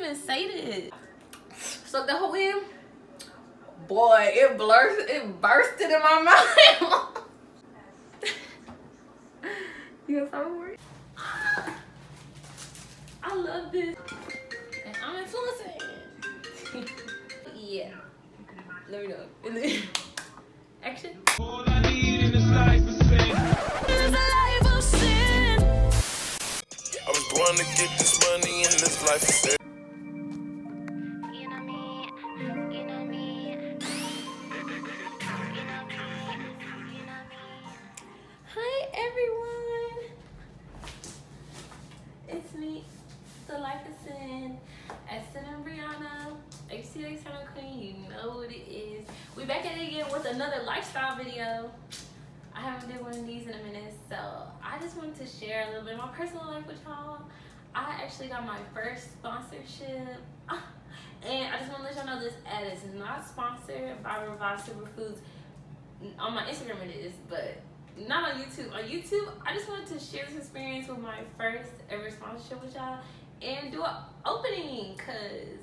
even say this. So the whole in, boy, it bursted in my mouth. You got some more? I love this. And I'm influencing. Yeah. Let me know. Action. All I need in this life is sin. I was born to get this money in this life is sin. Hi everyone. It's me, the life is sin. A cynamonbriana. YTChannel queen, you know what it is. We back at it again with another lifestyle video. I haven't did one of these in a minute, so I just wanted to share a little bit of my personal life with y'all. I actually got my first sponsorship, and I just want to let y'all know this ad is not sponsored by Revive Superfoods. On my Instagram it is, but not on YouTube. On YouTube, I just wanted to share this experience with my first ever sponsorship with y'all and do an opening, cause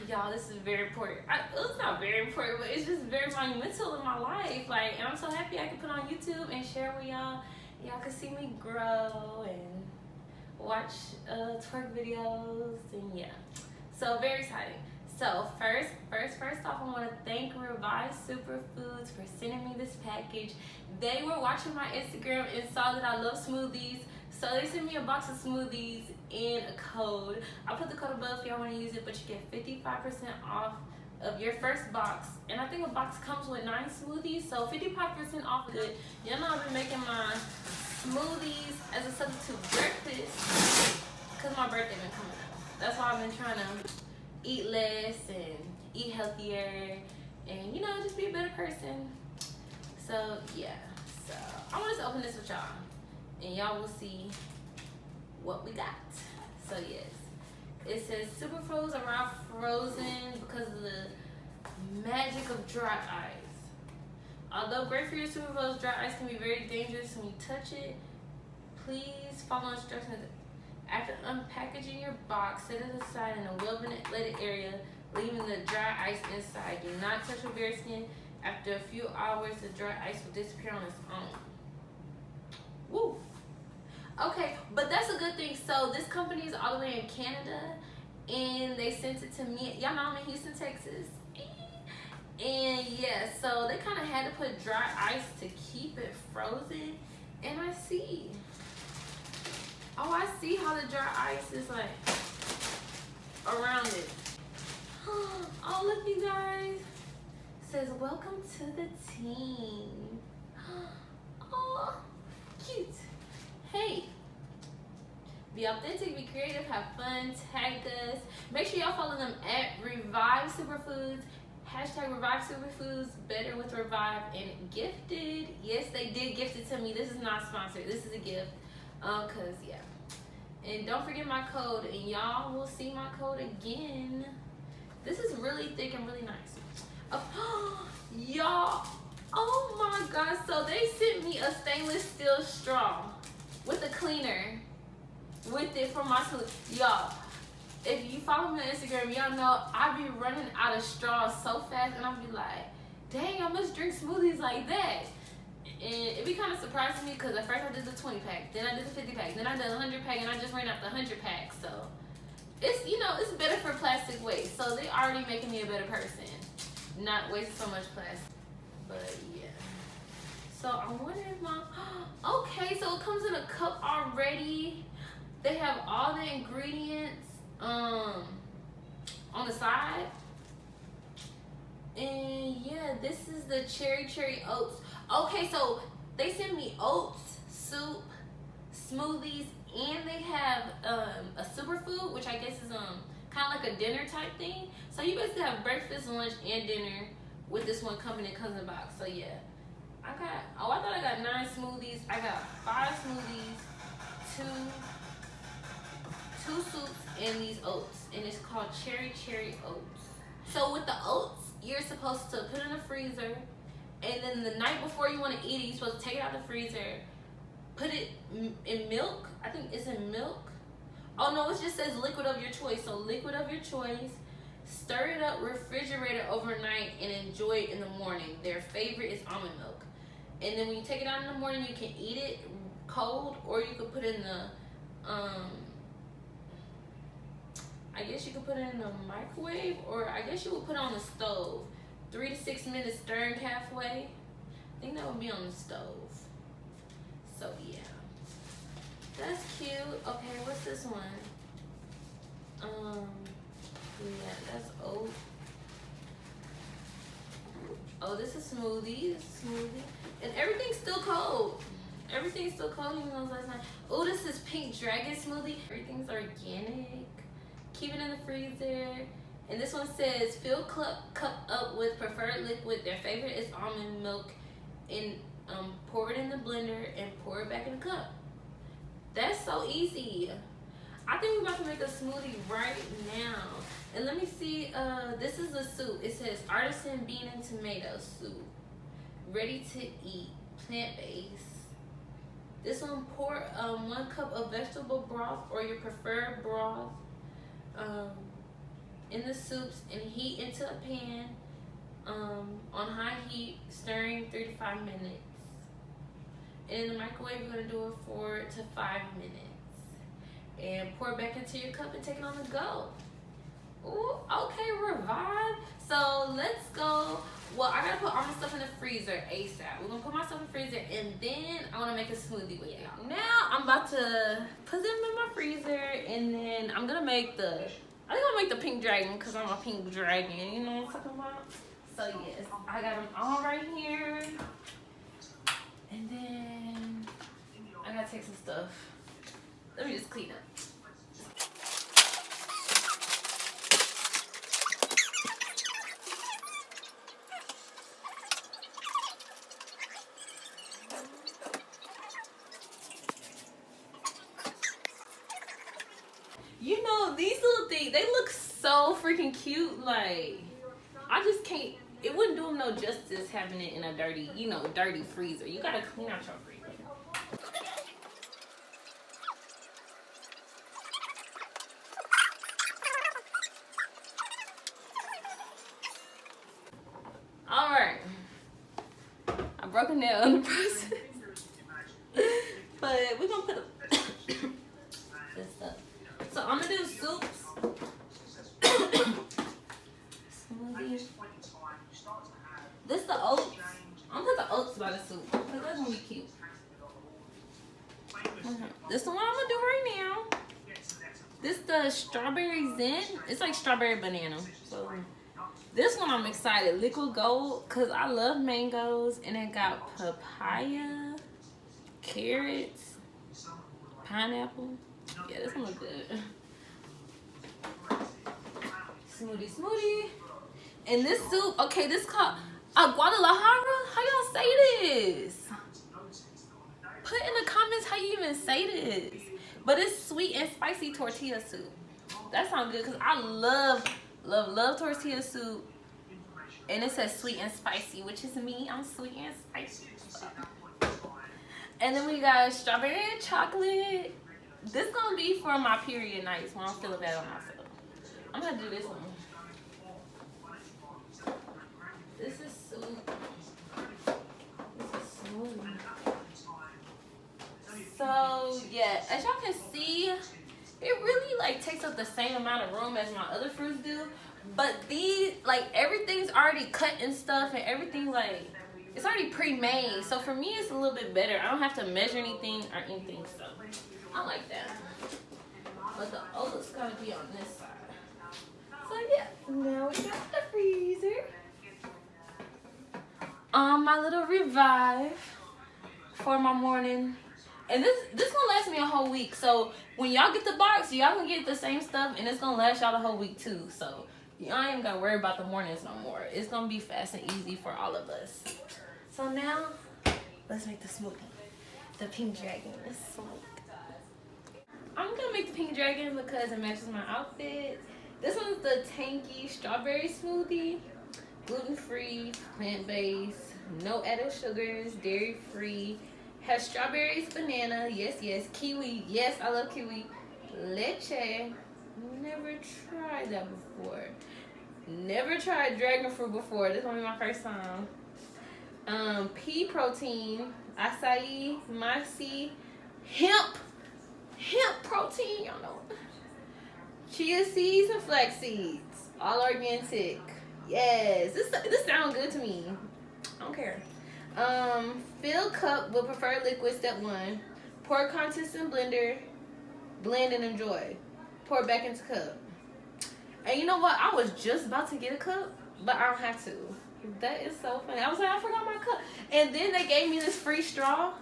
y'all, this is very important. It's not very important, but it's just very monumental in my life. Like, and I'm so happy I can put on YouTube and share with y'all. Y'all can see me grow and watch twerk videos, and yeah. So very exciting. So first off, I want to thank Revive Superfoods for sending me this package. They were watching my Instagram and saw that I love smoothies, so they sent me a box of smoothies and a code. I'll put the code above if y'all want to use it, but you get 55% off of your first box. And I think a box comes with 9 smoothies, so 55% off. Good. Y'all know I've been making my smoothies as a substitute breakfast because my birthday been coming up. That's why I've been trying to eat less and eat healthier and, you know, just be a better person. So yeah, so I want to open this with y'all and y'all will see what we got. So yes, it says Superfoods arrive frozen because of the magic of dry ice. Although great for your Superfoods, dry ice can be very dangerous when you touch it. Please follow instructions. After unpackaging your box, set it aside in a well-ventilated area, leaving the dry ice inside. Do not touch your bare skin. After a few hours, the dry ice will disappear on its own. Woo! Okay, but that's a good thing. So this company is all the way in Canada, and they sent it to me. Y'all know I'm in Houston, Texas. And yeah, so they kind of had to put dry ice to keep it frozen. And I see. Oh, I see how the dry ice is like around it. Oh, look, you guys. It says, welcome to the team. Oh, cute. Hey. Be authentic, be creative, have fun, tag us. Make sure y'all follow them at Revive Superfoods. Hashtag Revive Superfoods, better with Revive, and gifted. Yes, they did gift it to me. This is not sponsored. This is a gift. Cause yeah. And don't forget my code, and y'all will see my code again. This is really thick and really nice. Y'all, oh my God. So they sent me a stainless steel straw with a cleaner with it for my smoothie. Y'all, if you follow me on Instagram, y'all know I be running out of straws so fast, and I'll be like, dang, I must drink smoothies like that. And it be kind of surprising me because at first I did the 20 pack, then I did the 50 pack, then I did the 100 pack, and I just ran out the 100 pack. So it's, you know, it's better for plastic waste. So they already making me a better person, not wasting so much plastic. But yeah. So I wonder if my, okay, so it comes in a cup already. They have all the ingredients on the side. And yeah, this is the cherry oats. Okay, so they send me oats, soup, smoothies, and they have a superfood, which I guess is kind of like a dinner type thing. So you basically have breakfast, lunch, and dinner with this one company that comes in a box. So yeah, I thought I got 9 smoothies. I got 5 smoothies, two soups, and these oats, and it's called cherry oats. So with the oats, you're supposed to put it in the freezer, and then the night before you want to eat it, you're supposed to take it out the freezer, put it in milk. I think it's in milk, Oh no, it just says liquid of your choice. So liquid of your choice. Stir it up, refrigerate it overnight, and enjoy it in the morning. Their favorite is almond milk. And then when you take it out in the morning, you can eat it cold, or you could put it in the I guess you could put it in the microwave, or I guess you would put it on the stove. 3 to 6 minutes stirring halfway. I think that would be on the stove. So yeah, that's cute. Okay, what's this one? Yeah, that's oat. Oh, this is smoothie. This is smoothie, and everything's still cold. Everything's still cold even though it's last night. Oh, this is pink dragon smoothie. Everything's organic. Keep it in the freezer. And this one says fill cup up with preferred liquid. Their favorite is almond milk. And pour it in the blender and pour it back in the cup. That's so easy. I think we're about to make a smoothie right now. And let me see, this is a soup. It says artisan bean and tomato soup. Ready to eat, plant-based. This one, pour 1 cup of vegetable broth or your preferred broth in the soups and heat into a pan on high heat, stirring 3 to 5 minutes. And in the microwave, you're gonna do it 4 to 5 minutes. And pour it back into your cup and take it on the go. Ooh, okay, revive. So let's go. Well, I gotta put all my stuff in the freezer ASAP. We're gonna put my stuff in the freezer and then I wanna make a smoothie with y'all. Now I'm about to put them in my freezer and then I'm gonna make the, I think I'll make the pink dragon because I'm a pink dragon. You know what I'm talking about? So yes, I got them all right here. And then I gotta take some stuff. Let me just clean up. You know, these little things, they look so freaking cute. Like, I just can't, it wouldn't do them no justice having it in a dirty, you know, dirty freezer. You gotta clean out your freezer. All right, I broke a nail in the process, but we're gonna put this stuff. So I'm gonna do soups, smoothies. This the oats. I'm gonna put the oats by the soup because that's gonna be cute. This the one I'm gonna do right now. This the strawberry zen. It's like strawberry banana. So this one I'm excited. Liquid gold because I love mangoes, and it got papaya, carrots, pineapple. Yeah, this one looks good. Smoothie. And this soup, okay, this called Guadalajara. How y'all say this? Put in the comments how you even say this. But it's sweet and spicy tortilla soup. That sounds good because I love tortilla soup. And it says sweet and spicy, which is me. I'm sweet and spicy. And then we got strawberry and chocolate. This gonna be for my period nights when I'm feeling bad on myself. I'm gonna do this one. This is soup. This is smoothie. So yeah, as y'all can see, it really like takes up the same amount of room as my other fruits do. But these, like, everything's already cut and stuff, and everything, like, it's already pre-made. So for me, it's a little bit better. I don't have to measure anything or anything, so I like that. But the oats gotta be on this side. So yeah, now we got the freezer. My little revive for my morning. And this gonna last me a whole week. So when y'all get the box, y'all gonna get the same stuff, and it's gonna last y'all the whole week too. So y'all ain't gonna worry about the mornings no more. It's gonna be fast and easy for all of us. So now, let's make the smoothie. The pink dragon. I'm gonna make the pink dragon because it matches my outfit. This one's the tangy strawberry smoothie. Gluten-free, plant-based, no added sugars, dairy-free. Has strawberries, banana, yes, kiwi, yes, I love kiwi. leche. Never tried that before. Never tried dragon fruit before. This will be my first time. Pea protein, acai, maxi, hemp protein, y'all know. Chia seeds and flax seeds, all organic. Yes, this sounds good to me. I don't care. Fill cup with preferred liquid, step 1. Pour contents in blender, blend and enjoy. Pour back into cup. And you know what? I was just about to get a cup, but I don't have to. That is so funny. I was like, I forgot my cup. And then they gave me this free straw.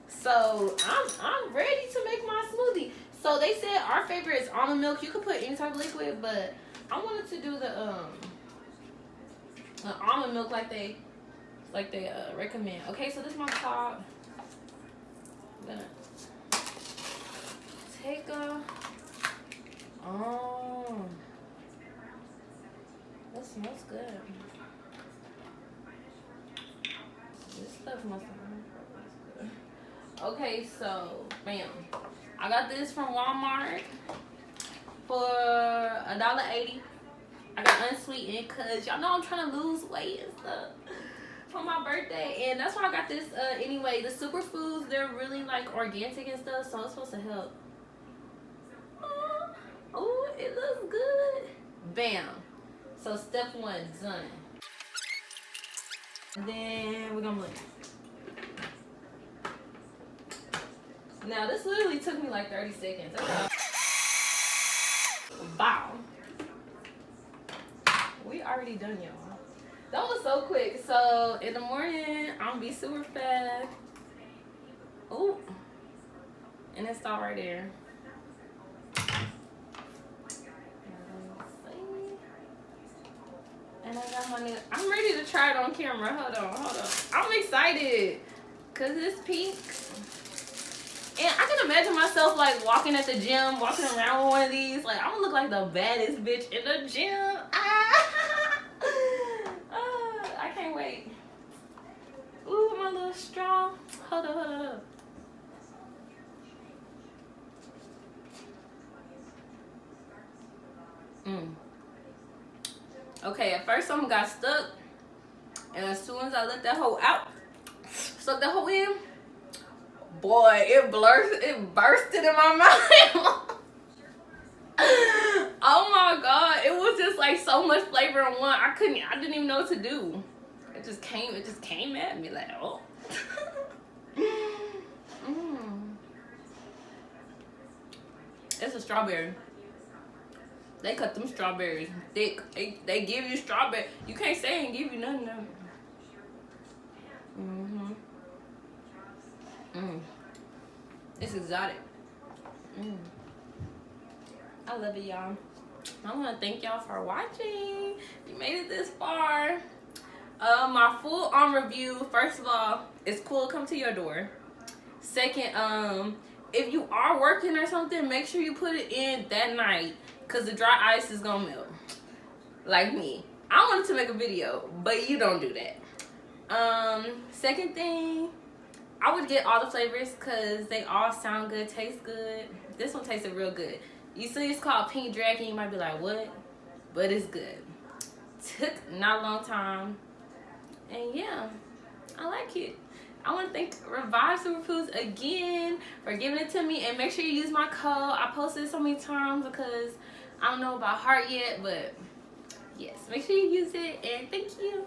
So I'm ready to make my smoothie. So they said our favorite is almond milk. You could put any type of liquid, but I wanted to do the almond milk like they recommend. Okay, so this is my top. I'm gonna take a that smells good. This stuff must have been good. Okay, so bam. I got this from Walmart for $1.80. I got unsweetened because y'all know I'm trying to lose weight and stuff for my birthday, and that's why I got this anyway. The Superfoods, they're really like organic and stuff, so it's supposed to help. Oh, it looks good. Bam. So step 1 done. And then we're gonna blend. Now this literally took me like 30 seconds. Wow. We already done, y'all. That was so quick. So in the morning, I'm gonna be super fast. Oh, and it stopped right there. And I got my new, I'm ready to try it on camera. Hold on. I'm excited because it's pink. And I can imagine myself like walking at the gym, walking around with one of these. Like, I'm gonna look like the baddest bitch in the gym. I can't wait. Ooh, my little straw. Hold up. Okay, at first something got stuck, and as soon as I let that hoe out, suck that hoe in, boy, it bursted in my mouth. Oh my god, it was just like so much flavor in one. I didn't even know what to do. It just came at me like, oh. It's a strawberry. They cut them strawberries thick. They give you strawberry. You can't say they ain't give you nothing. It's exotic. I love it, y'all. I want to thank y'all for watching. You made it this far. My full on review, first of all, it's cool to come to your door. Second, if you are working or something, make sure you put it in that night, because the dry ice is gonna melt. Like me. I wanted to make a video, but you don't do that. Second thing, I would get all the flavors because they all sound good, taste good. This one tasted real good. You see it's called Pink Dragon, you might be like, what? But it's good. Took not a long time. And yeah, I like it. I want to thank Revive Superfoods again for giving it to me. And make sure you use my code. I posted it so many times because I don't know about heart yet, but yes, make sure you use it. And thank you.